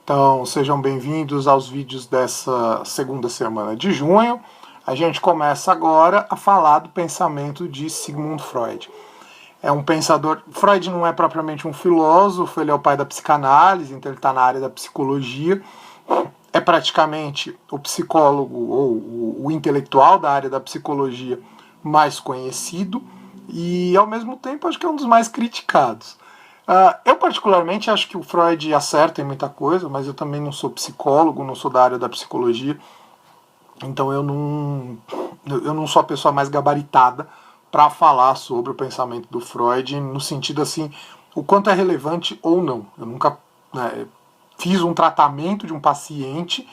Então, sejam bem-vindos aos vídeos dessa segunda semana de junho. A gente começa agora a falar do pensamento de Sigmund Freud. É um pensador... Freud não é propriamente um filósofo, ele é o pai da psicanálise, então ele está na área da psicologia. É praticamente o psicólogo ou o intelectual da área da psicologia mais conhecido e, ao mesmo tempo, acho que é um dos mais criticados. Eu particularmente acho que o Freud acerta em muita coisa, mas eu também não sou psicólogo, não sou da área da psicologia, então eu não sou a pessoa mais gabaritada para falar sobre o pensamento do Freud, no sentido assim, o quanto é relevante ou não. Eu nunca fiz um tratamento de um paciente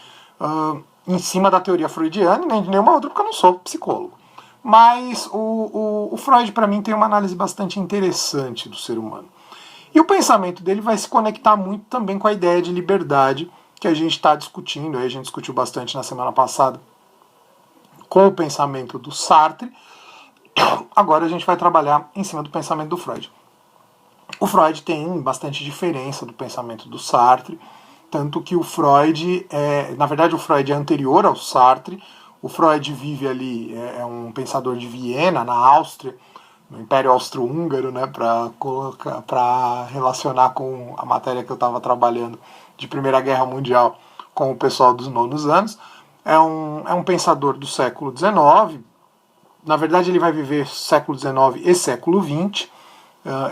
em cima da teoria freudiana, nem de nenhuma outra, porque eu não sou psicólogo. Mas o Freud, para mim, tem uma análise bastante interessante do ser humano. E o pensamento dele vai se conectar muito também com a ideia de liberdade que a gente está discutindo. A gente discutiu bastante na semana passada com o pensamento do Sartre. Agora a gente vai trabalhar em cima do pensamento do Freud. O Freud tem bastante diferença do pensamento do Sartre, tanto que o Freud, na verdade o Freud é anterior ao Sartre. O Freud vive ali, é um pensador de Viena, na Áustria, no Império Austro-Húngaro, né, para relacionar com a matéria que eu estava trabalhando de Primeira Guerra Mundial com o pessoal dos nonos anos. É um pensador do século XIX. Na verdade, ele vai viver século XIX e século XX.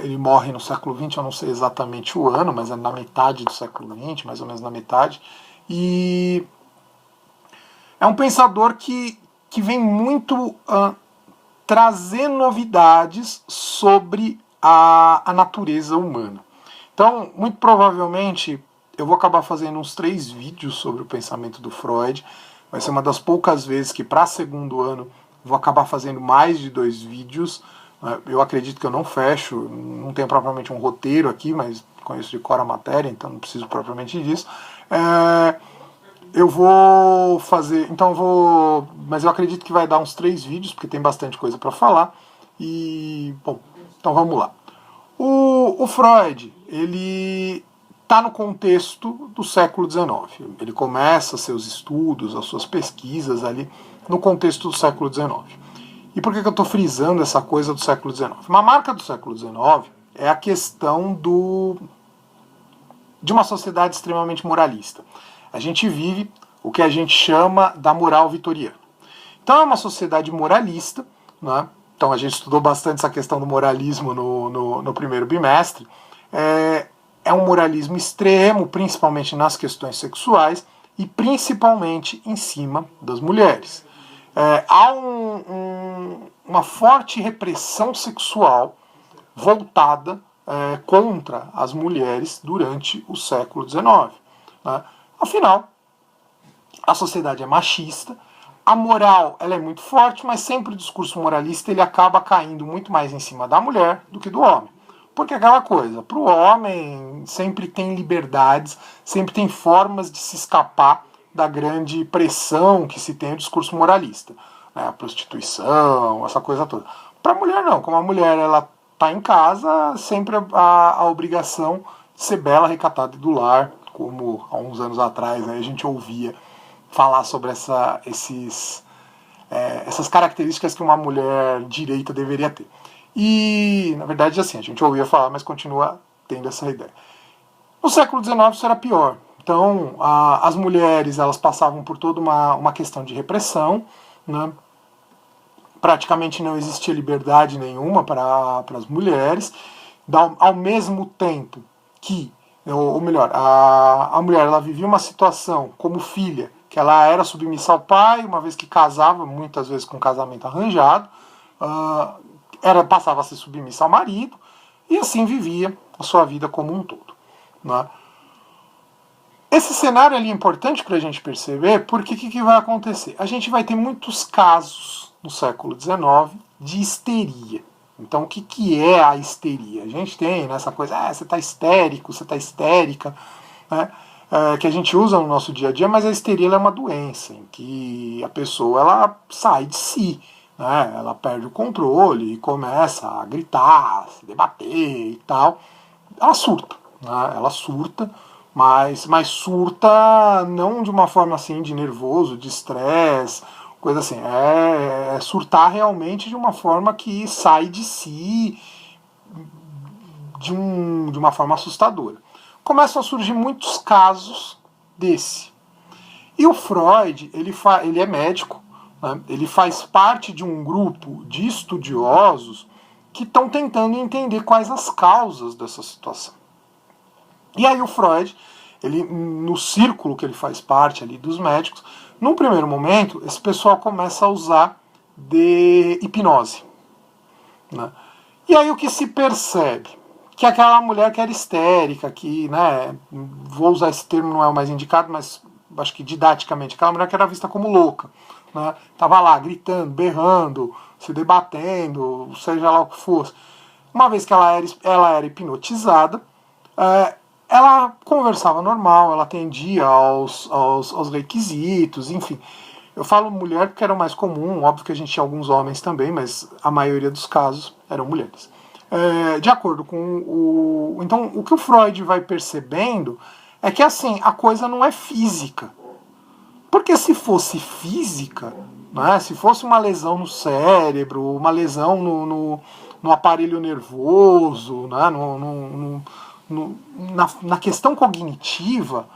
Ele morre no século XX, eu não sei exatamente o ano, mas é na metade do século XX, mais ou menos na metade. E é um pensador que vem muito trazer novidades sobre a natureza humana. Então, muito provavelmente, eu vou acabar fazendo uns 3 vídeos sobre o pensamento do Freud. Vai ser uma das poucas vezes que, para segundo ano, vou acabar fazendo mais de 2 vídeos. Eu acredito que eu não fecho, não tenho propriamente um roteiro aqui, mas conheço de cor a matéria, então não preciso propriamente disso. Eu vou fazer, mas eu acredito que vai dar uns 3 vídeos, porque tem bastante coisa para falar. E, bom, então vamos lá. O Freud, ele está no contexto do século XIX. Ele começa seus estudos, as suas pesquisas ali no contexto do século XIX. E por que eu estou frisando essa coisa do século XIX? Uma marca do século XIX é a questão de uma sociedade extremamente moralista. A gente vive o que a gente chama da moral vitoriana. Então é uma sociedade moralista, né? Então a gente estudou bastante essa questão do moralismo no primeiro bimestre. É um moralismo extremo, principalmente nas questões sexuais e principalmente em cima das mulheres. Há uma forte repressão sexual voltada contra as mulheres durante o século XIX. Né? Afinal, a sociedade é machista, a moral ela é muito forte, mas sempre o discurso moralista ele acaba caindo muito mais em cima da mulher do que do homem. Porque aquela coisa, para o homem sempre tem liberdades, sempre tem formas de se escapar da grande pressão que se tem no discurso moralista. Né? A prostituição, essa coisa toda. Para a mulher não, como a mulher ela está em casa, sempre a obrigação de ser bela, recatada e do lar, como há uns anos atrás a gente ouvia falar sobre essas características que uma mulher direita deveria ter. E, na verdade, assim, a gente ouvia falar, mas continua tendo essa ideia. No século XIX isso era pior. Então, as mulheres elas passavam por toda uma questão de repressão, né? Praticamente não existia liberdade nenhuma para as mulheres, ao mesmo tempo que, ou melhor, a mulher ela vivia uma situação como filha, que ela era submissa ao pai, uma vez que casava, muitas vezes com casamento arranjado, passava a ser submissa ao marido, e assim vivia a sua vida como um todo. Né? Esse cenário ali é importante para a gente perceber, porque o que vai acontecer? A gente vai ter muitos casos no século XIX de histeria. Então, o que é a histeria? A gente tem nessa coisa, você está histérico, você está histérica, né? Que a gente usa no nosso dia a dia, mas a histeria é uma doença, em que a pessoa ela sai de si, né? Ela perde o controle e começa a gritar, se debater e tal. Ela surta, né? Ela surta mas surta não de uma forma assim de nervoso, de estresse, coisa assim. É surtar realmente de uma forma que sai de si, de uma forma assustadora. Começam a surgir muitos casos desse. E o Freud, ele é médico, né? Ele faz parte de um grupo de estudiosos que estão tentando entender quais as causas dessa situação. E aí o Freud, ele, no círculo que ele faz parte ali dos médicos, num primeiro momento, esse pessoal começa a usar de hipnose. Né? E aí o que se percebe? Que aquela mulher que era histérica, que, né, vou usar esse termo, não é o mais indicado, mas acho que didaticamente, aquela mulher que era vista como louca, né, tava lá gritando, berrando, se debatendo, seja lá o que fosse. Uma vez que ela era hipnotizada, ela conversava normal, ela atendia aos requisitos, enfim. Eu falo mulher porque era o mais comum, óbvio que a gente tinha alguns homens também, mas a maioria dos casos eram mulheres. De acordo com o... Então, o que o Freud vai percebendo é que, assim, a coisa não é física. Porque se fosse física, né, se fosse uma lesão no cérebro, uma lesão no aparelho nervoso, né, na questão cognitiva,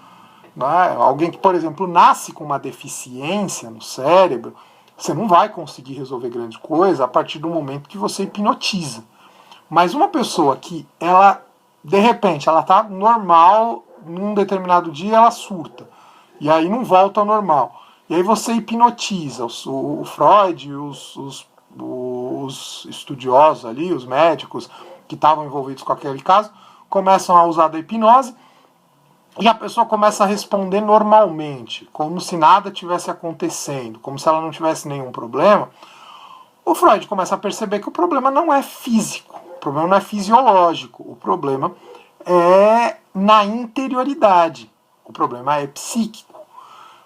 né, alguém que, por exemplo, nasce com uma deficiência no cérebro, você não vai conseguir resolver grande coisa a partir do momento que você hipnotiza. Mas uma pessoa que, ela, de repente, ela tá normal, num determinado dia ela surta, e aí não volta ao normal. E aí você hipnotiza. O Freud, os estudiosos ali, os médicos que estavam envolvidos com aquele caso, começam a usar da hipnose, e a pessoa começa a responder normalmente, como se nada tivesse acontecendo, como se ela não tivesse nenhum problema. O Freud começa a perceber que o problema não é físico, o problema não é fisiológico, o problema é na interioridade, o problema é psíquico.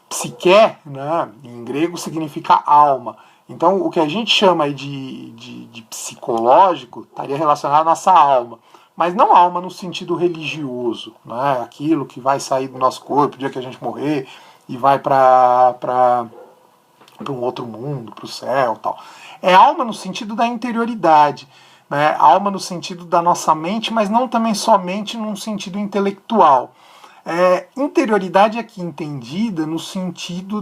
Psique, né, em grego, significa alma. Então, o que a gente chama aí de psicológico estaria relacionado à nossa alma. Mas não alma no sentido religioso, né, aquilo que vai sair do nosso corpo o dia que a gente morrer e vai para um outro mundo, para o céu tal. É alma no sentido da interioridade, né, alma no sentido da nossa mente, mas não também somente num sentido intelectual. Interioridade aqui entendida no sentido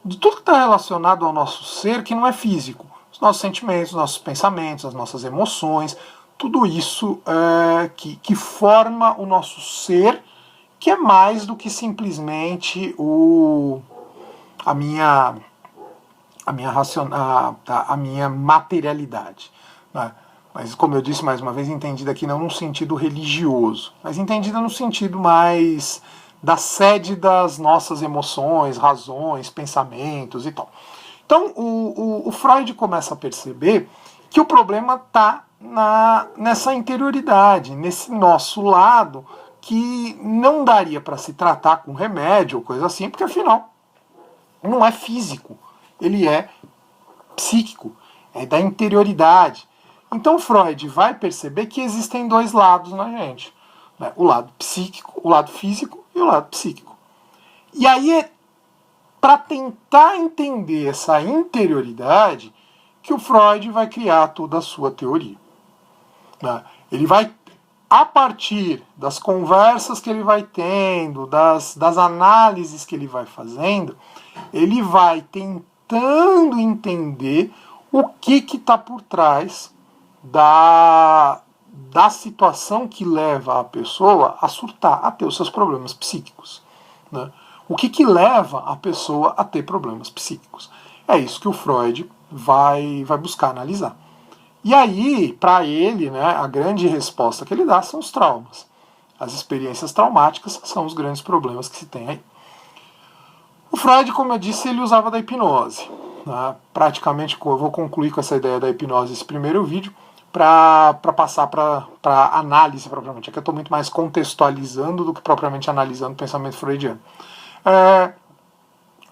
de tudo que está relacionado ao nosso ser que não é físico. Os nossos sentimentos, os nossos pensamentos, as nossas emoções, tudo isso que forma o nosso ser, que é mais do que simplesmente a minha materialidade. Né? Mas, como eu disse mais uma vez, entendida aqui não no sentido religioso, mas entendida no sentido mais da sede das nossas emoções, razões, pensamentos e tal. Então, o Freud começa a perceber que o problema está nessa interioridade, nesse nosso lado, que não daria para se tratar com remédio ou coisa assim, porque afinal não é físico, ele é psíquico, é da interioridade. Então Freud vai perceber que existem dois lados na gente, né? O lado psíquico, o lado físico e o lado psíquico. E aí para tentar entender essa interioridade que o Freud vai criar toda a sua teoria. Né? Ele vai, a partir das conversas que ele vai tendo, das análises que ele vai fazendo, ele vai tentando entender o que está por trás da situação que leva a pessoa a surtar, a ter os seus problemas psíquicos. Né? O que leva a pessoa a ter problemas psíquicos? É isso que o Freud vai buscar analisar. E aí, para ele, né, a grande resposta que ele dá são os traumas. As experiências traumáticas são os grandes problemas que se tem aí. O Freud, como eu disse, ele usava da hipnose. Né? Praticamente, eu vou concluir com essa ideia da hipnose esse primeiro vídeo, para passar para análise propriamente. Aqui eu estou muito mais contextualizando do que propriamente analisando o pensamento freudiano.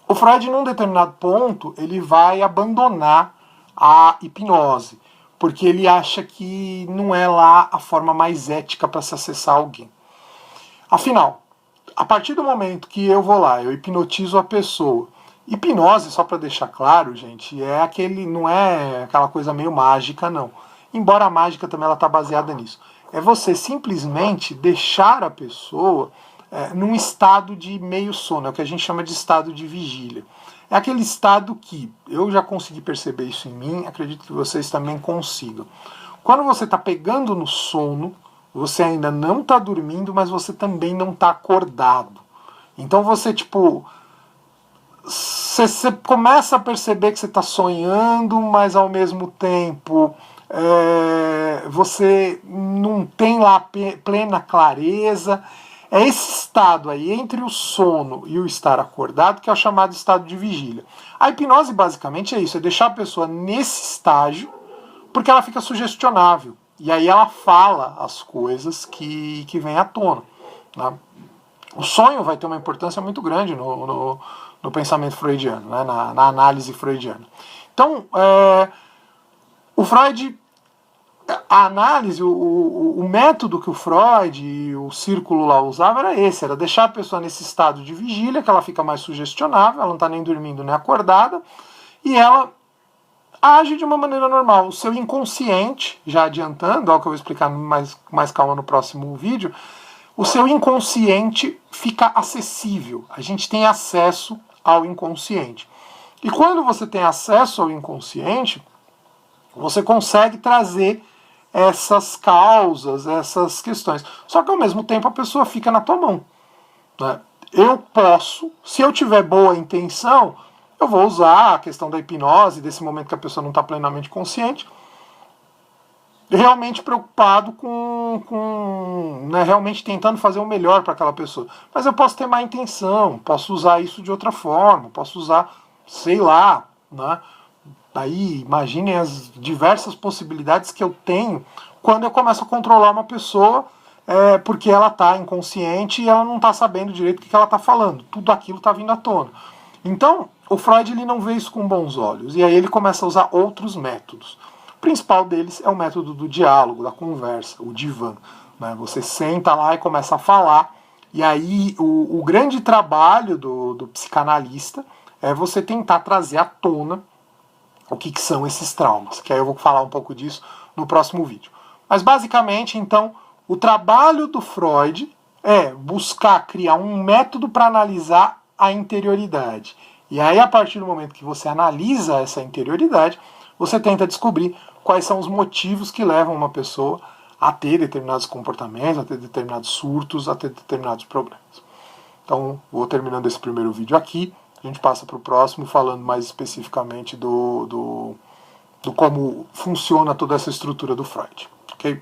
O Freud, num determinado ponto, ele vai abandonar a hipnose, porque ele acha que não é lá a forma mais ética para se acessar alguém. Afinal, a partir do momento que eu vou lá, eu hipnotizo a pessoa. Hipnose, só para deixar claro, gente, não é aquela coisa meio mágica, não. Embora a mágica também ela tá baseada nisso. É você simplesmente deixar a pessoa num estado de meio sono, é o que a gente chama de estado de vigília. É aquele estado que eu já consegui perceber isso em mim, acredito que vocês também consigam. Quando você está pegando no sono, você ainda não está dormindo, mas você também não está acordado. Então você, tipo, você começa a perceber que você está sonhando, mas ao mesmo tempo você não tem lá plena clareza. É esse estado aí, entre o sono e o estar acordado, que é o chamado estado de vigília. A hipnose basicamente é isso, é deixar a pessoa nesse estágio, porque ela fica sugestionável. E aí ela fala as coisas que vêm à tona. Né? O sonho vai ter uma importância muito grande no pensamento freudiano, né? na análise freudiana. Então, o Freud, a análise, o método que o Freud e o círculo lá usava era esse, era deixar a pessoa nesse estado de vigília, que ela fica mais sugestionável, ela não está nem dormindo nem acordada, e ela age de uma maneira normal. O seu inconsciente, já adiantando, que eu vou explicar mais calma no próximo vídeo, o seu inconsciente fica acessível. A gente tem acesso ao inconsciente. E quando você tem acesso ao inconsciente, você consegue trazer essas causas, essas questões. Só que ao mesmo tempo a pessoa fica na tua mão. Né? Eu posso, se eu tiver boa intenção, eu vou usar a questão da hipnose, desse momento que a pessoa não está plenamente consciente, realmente preocupado com né, realmente tentando fazer o melhor para aquela pessoa. Mas eu posso ter má intenção, posso usar isso de outra forma, posso usar, sei lá, né? Aí imaginem as diversas possibilidades que eu tenho quando eu começo a controlar uma pessoa porque ela está inconsciente e ela não está sabendo direito o que ela está falando. Tudo aquilo está vindo à tona. Então, o Freud ele não vê isso com bons olhos. E aí ele começa a usar outros métodos. O principal deles é o método do diálogo, da conversa, o divã. Né? Você senta lá e começa a falar. E aí o grande trabalho do psicanalista é você tentar trazer à tona o que são esses traumas, que aí eu vou falar um pouco disso no próximo vídeo. Mas basicamente, então, o trabalho do Freud é buscar criar um método para analisar a interioridade. E aí, a partir do momento que você analisa essa interioridade, você tenta descobrir quais são os motivos que levam uma pessoa a ter determinados comportamentos, a ter determinados surtos, a ter determinados problemas. Então, vou terminando esse primeiro vídeo aqui. A gente passa para o próximo falando mais especificamente do como funciona toda essa estrutura do Freud. Ok?